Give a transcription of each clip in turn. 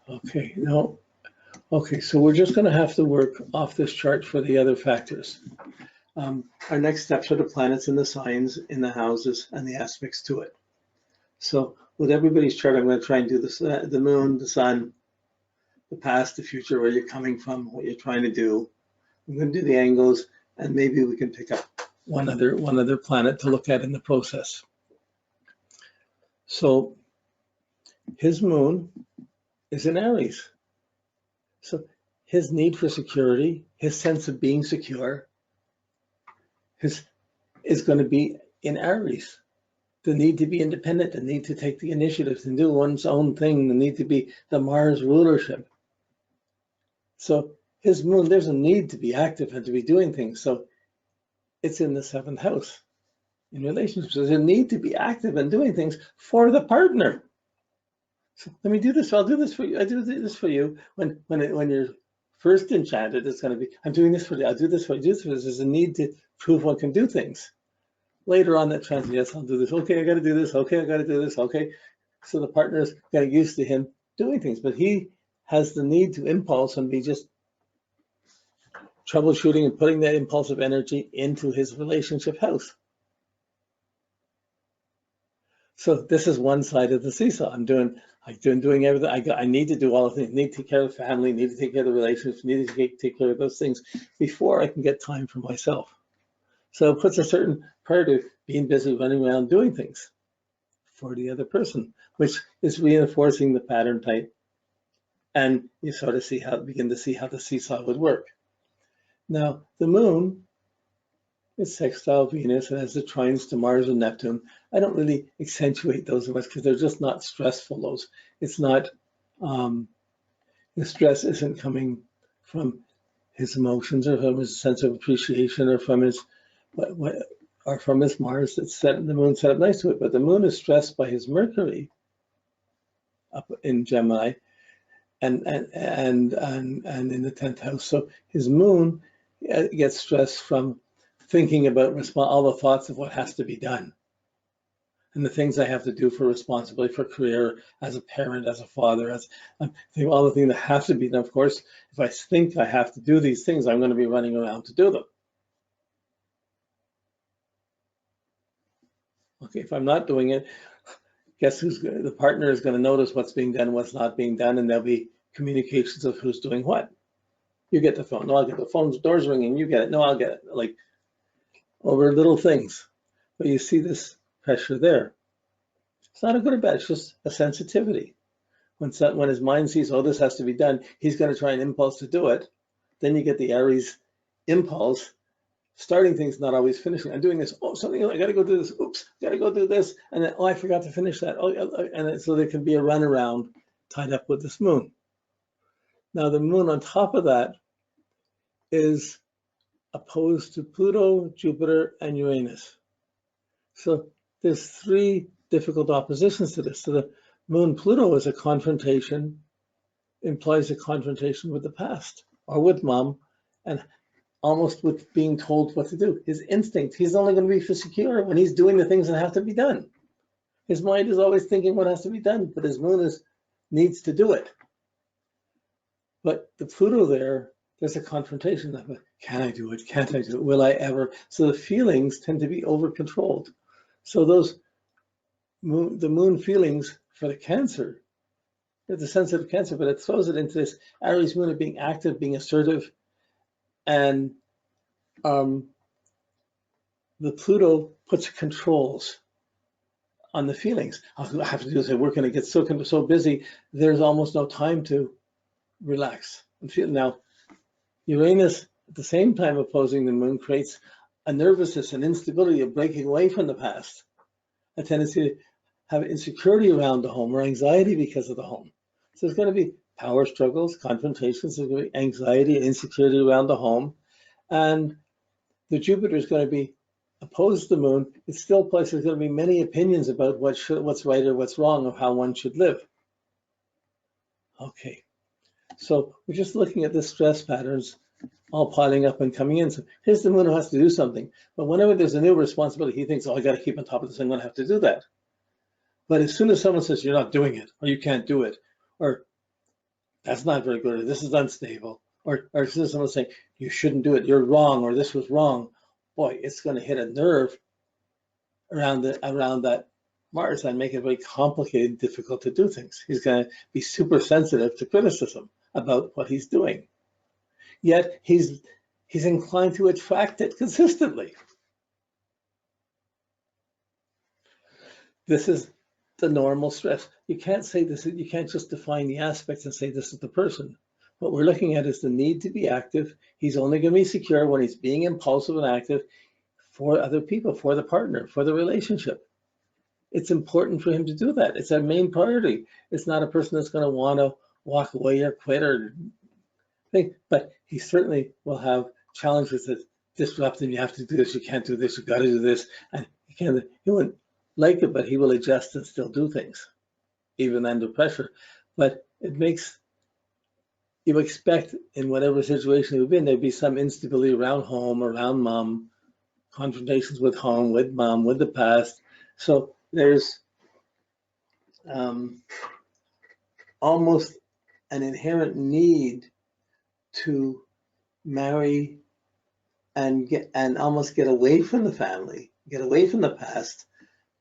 Okay, no. Okay, so we're just going to have to work off this chart for the other factors. Our next steps are the planets and the signs in the houses and the aspects to it. So with everybody's chart, I'm going to try and do this, the moon, the sun, the past, the future, where you're coming from, what you're trying to do. I'm going to do the angles, and maybe we can pick up one other planet to look at in the process. So his moon is in Aries. So his need for security, his sense of being secure, is going to be in Aries. The need to be independent, the need to take the initiative, to do one's own thing, the need to be the Mars rulership. So his moon, there's a need to be active and to be doing things. So it's in the 7th house. In relationships, there's a need to be active and doing things for the partner. So let me do this. I'll do this for you. I do this for you. When you're first enchanted, it's going to be, I'm doing this for you. I'll do this for you. There's a need to prove one can do things. Later on, that transition, yes, I'll do this. Okay, I got to do this. Okay, I got to do this. Okay. So the partner's getting used to him doing things, but he has the need to impulse and be just troubleshooting and putting that impulsive energy into his relationship house. So this is one side of the seesaw. I'm doing everything. I need to do all the things. Need to take care of the family. Need to take care of the relationships. Need to take care of those things before I can get time for myself. So it puts a certain part of being busy running around doing things for the other person, which is reinforcing the pattern type. And you sort of begin to see how the seesaw would work. Now, the moon is sextile Venus and has the trines to Mars and Neptune. I don't really accentuate those much because they're just not stressful. It's not, the stress isn't coming from his emotions or from his sense of appreciation or from his Mars that's set, the moon set up nice to it. But the moon is stressed by his Mercury up in Gemini and in the 10th house. So his moon gets stressed from thinking about all the thoughts of what has to be done and the things I have to do for responsibility, for career, as a parent, as a father, all the things that have to be done. Of course, if I think I have to do these things, I'm going to be running around to do them. Okay, if I'm not doing it, guess the partner is going to notice what's being done, what's not being done, and there'll be communications of who's doing what. You get the phone. No, I'll get the phone. The door's ringing. You get it. No, I'll get it. Like over little things. But you see this pressure there. It's not a good or bad. It's just a sensitivity. When his mind sees, oh, this has to be done, he's going to try an impulse to do it. Then you get the Aries impulse, starting things, not always finishing. I'm doing this. Oh, something. I got to go do this. Oops, got to go do this. And then, oh, I forgot to finish that. Oh, and so there can be a runaround tied up with this moon. Now the moon on top of that is opposed to Pluto, Jupiter, and Uranus. So there's 3 difficult oppositions to this. So the moon Pluto is a confrontation, implies a confrontation with the past or with mom, and almost with being told what to do. His instinct, he's only going to be secure when he's doing the things that have to be done. His mind is always thinking what has to be done, but his moon needs to do it. But the Pluto there's a confrontation of, can I do it? Can't I do it? Will I ever? So the feelings tend to be over-controlled. So the moon feelings for the Cancer, it's a sensitive Cancer, but it throws it into this Aries moon of being active, being assertive, and the Pluto puts controls on the feelings. I have to do this. We're going to get so busy. There's almost no time to relax and feel. Now, Uranus, at the same time opposing the moon, creates a nervousness and instability of breaking away from the past, a tendency to have insecurity around the home or anxiety because of the home. So there's going to be power struggles, confrontations, there's going to be anxiety and insecurity around the home. And the Jupiter is going to be opposed to the moon. It's still a place there's going to be many opinions about what's right or what's wrong of how one should live. Okay. So we're just looking at the stress patterns all piling up and coming in. So here's the moon who has to do something. But whenever there's a new responsibility, he thinks, oh, I got to keep on top of this. I'm going to have to do that. But as soon as someone says, you're not doing it, or you can't do it, or that's not very good, or this is unstable, or someone saying, you shouldn't do it, you're wrong, or this was wrong, boy, it's going to hit a nerve around that Mars and make it very complicated and difficult to do things. He's going to be super sensitive to criticism about what he's doing. Yet he's inclined to attract it consistently. This is the normal stress. You can't say this, you can't just define the aspects and say this is the person. What we're looking at is the need to be active. He's only going to be secure when he's being impulsive and active for other people, for the partner, for the relationship. It's important for him to do that. It's a main priority. It's not a person that's going to want to walk away or quit or think, but he certainly will have challenges that disrupt him. You have to do this, you can't do this, you got to do this. And he wouldn't like it, but he will adjust and still do things, even under pressure. But it makes you expect in whatever situation you've been, there'd be some instability around home, around mom, confrontations with home, with mom, with the past. So there's almost an inherent need to marry and almost get away from the family, get away from the past.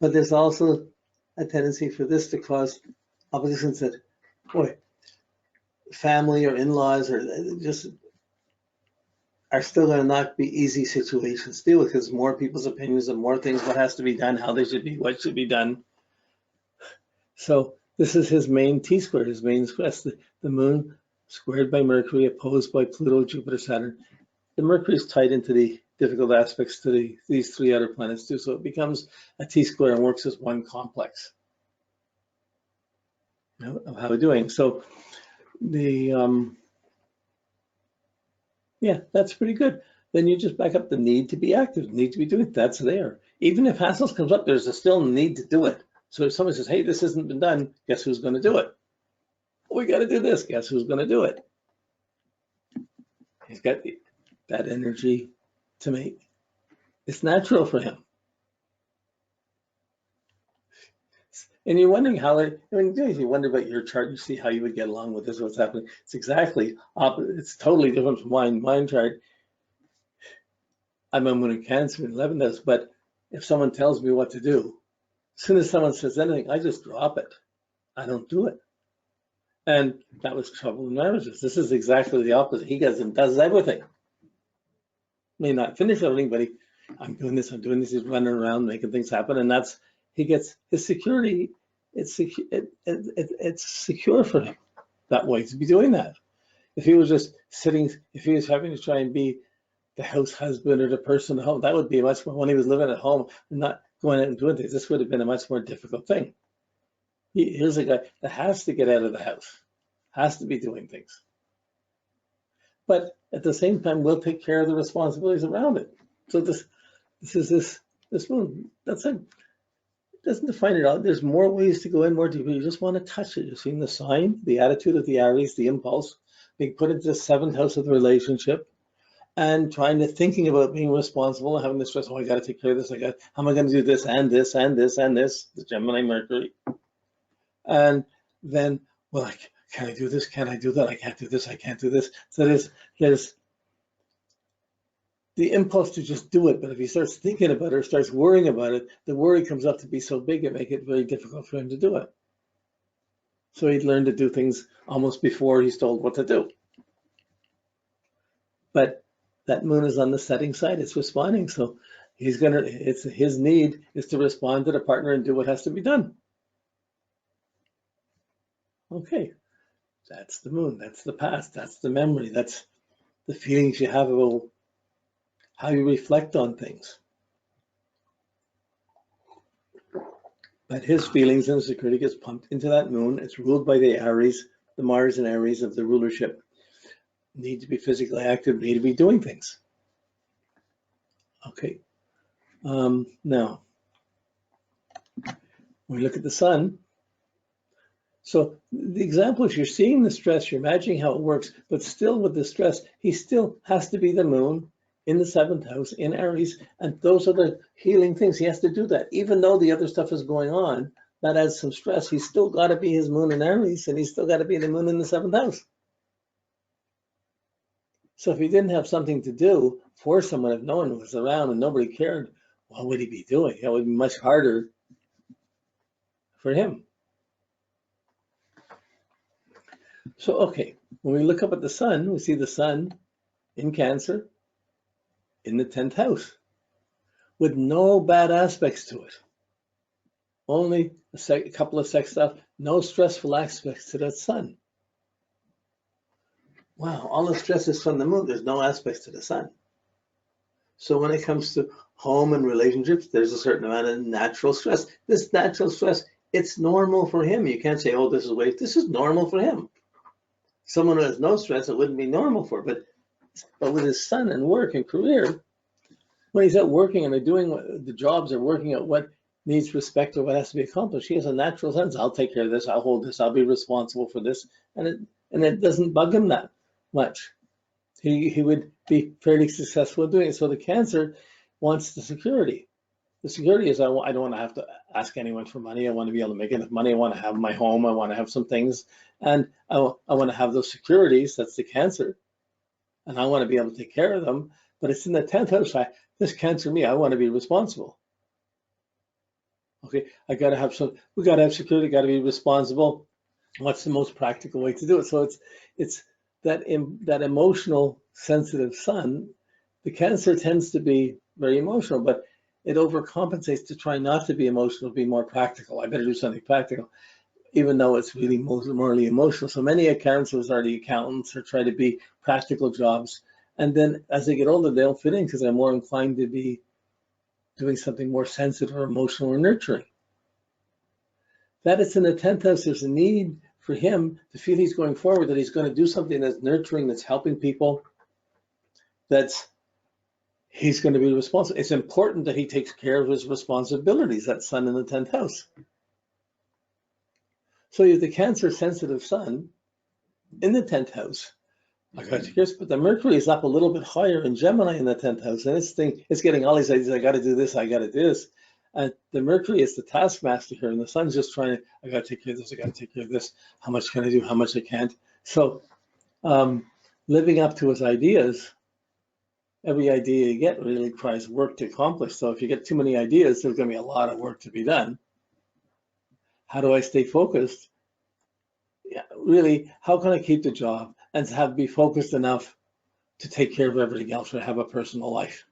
But there's also a tendency for this to cause oppositions that, boy, family or in-laws are still going to not be easy situations to deal with, because more people's opinions and more things, what has to be done, how they should be, what should be done. So this is his main T-square, his main stress, the moon squared by Mercury, opposed by Pluto, Jupiter, Saturn. The Mercury is tied into the difficult aspects to these three other planets too, so it becomes a T-square and works as one complex of how we're doing. So the yeah, that's pretty good. Then you just back up the need to be active, need to be doing it. That's there. Even if hassles comes up, there's still a need to do it. So if someone says, hey, this hasn't been done, guess who's going to do it? We got to do this. Guess who's going to do it? He's got that energy to make. It's natural for him. And you're wondering how you wonder about your chart, you see how you would get along with this, what's happening. It's exactly opposite. It's totally different from mine chart. I'm a moon in Cancer in 11 does, but if someone tells me what to do, as soon as someone says anything, I just drop it. I don't do it. And that was trouble in marriages. This is exactly the opposite. He does everything. May not finish everything, but I'm doing this, he's running around making things happen, and he gets his security. It's secure for him that way to be doing that. If he was just sitting, if he was having to try and be the house husband or the person at home, that would be much more, when he was living at home and not going out and doing things, this would have been a much more difficult thing. Here's a guy that has to get out of the house, has to be doing things. But at the same time, we'll take care of the responsibilities around it. So this moon, that's it. It doesn't define it all. There's more ways to go in, more deeply. You just want to touch it. You've seen the sign, the attitude of the Aries, the impulse, being put into the seventh house of the relationship, and thinking about being responsible and having the stress. Oh, I got to take care of this. How am I going to do this and this and this and this? The Gemini Mercury, and then, well, can I do this? Can I do that? I can't do this. I can't do this. So there's the impulse to just do it, but if he starts thinking about it or starts worrying about it, the worry comes up to be so big it makes it very difficult for him to do it. So he'd learn to do things almost before he's told what to do. But that moon is on the setting side, it's responding, so his need is to respond to the partner and do what has to be done. Okay, that's the moon, that's the past, that's the memory, that's the feelings you have about how you reflect on things. But his feelings and security gets pumped into that moon. It's ruled by the Aries, the Mars and Aries of the rulership. Need to be physically active, need to be doing things. Okay, now we look at the sun. So the example is you're seeing the stress, you're imagining how it works, but still with the stress, he still has to be the moon in the seventh house in Aries, and those are the healing things. He has to do that. Even though the other stuff is going on, that adds some stress. He's still got to be his moon in Aries, and he's still got to be the moon in the seventh house. So if he didn't have something to do for someone, if no one was around and nobody cared, what would he be doing? It would be much harder for him. So, okay, when we look up at the sun, we see the sun in Cancer in the 10th house with no bad aspects to it. Only a couple of sex stuff, no stressful aspects to that sun. Wow, all the stress is from the moon. There's no aspects to the sun. So when it comes to home and relationships, there's a certain amount of natural stress. This natural stress, it's normal for him. You can't say, oh, this is waste. This is normal for him. Someone who has no stress, it wouldn't be normal for. But with his son and work and career, when he's out working and they're doing the jobs, they're working at what needs respect or what has to be accomplished, he has a natural sense. I'll take care of this. I'll hold this. I'll be responsible for this. And it doesn't bug him that much. He would be fairly successful in doing it. So the Cancer wants the security. The security is I don't want to have to ask anyone for money. I want to be able to make enough money. I want to have my home. I want to have some things. And I want to have those securities. That's the Cancer. And I want to be able to take care of them. But it's in the 10th house. This Cancer me, I want to be responsible. Okay, we got to have security, got to be responsible. What's the most practical way to do it? So it's that emotional, sensitive sun. The Cancer tends to be very emotional, but it overcompensates to try not to be emotional, be more practical. I better do something practical, even though it's really morally emotional. So many Cancers are the accountants or try to be practical jobs. And then as they get older, they don't fit in because they're more inclined to be doing something more sensitive or emotional or nurturing. That it's in the 10th house, there's a need for him to feel he's going forward, that he's going to do something that's nurturing, that's helping people, he's going to be responsible. It's important that he takes care of his responsibilities, that sun in the 10th house. So you have the Cancer sensitive sun in the 10th house. But the Mercury is up a little bit higher in Gemini in the 10th house, and it's getting all these ideas. I got to do this. I got to do this. And the Mercury is the taskmaster here, and the Sun's just trying to. I got to take care of this. I got to take care of this. How much can I do? How much I can't. So, living up to his ideas. Every idea you get really requires work to accomplish. So if you get too many ideas, there's going to be a lot of work to be done. How do I stay focused? Yeah, really, how can I keep the job and be focused enough to take care of everything else or have a personal life?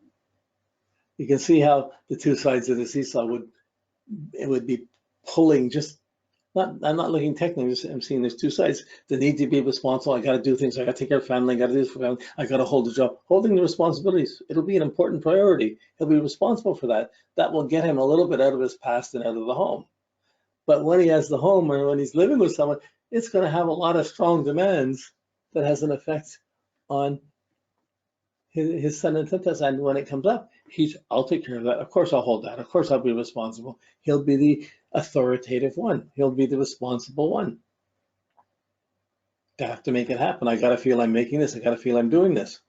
You can see how the two sides of the seesaw would be pulling. I'm not looking technically, I'm seeing there's two sides. The need to be responsible. I got to do things. I got to take care of family. I got to do this for family. I got to hold the job. Holding the responsibilities, it'll be an important priority. He'll be responsible for that. That will get him a little bit out of his past and out of the home. But when he has the home or when he's living with someone, it's going to have a lot of strong demands that has an effect on his sun and 10th house. And when it comes up, I'll take care of that. Of course, I'll hold that. Of course, I'll be responsible. He'll be the authoritative one. He'll be the responsible one. I have to make it happen. I got to feel I'm making this. I got to feel I'm doing this.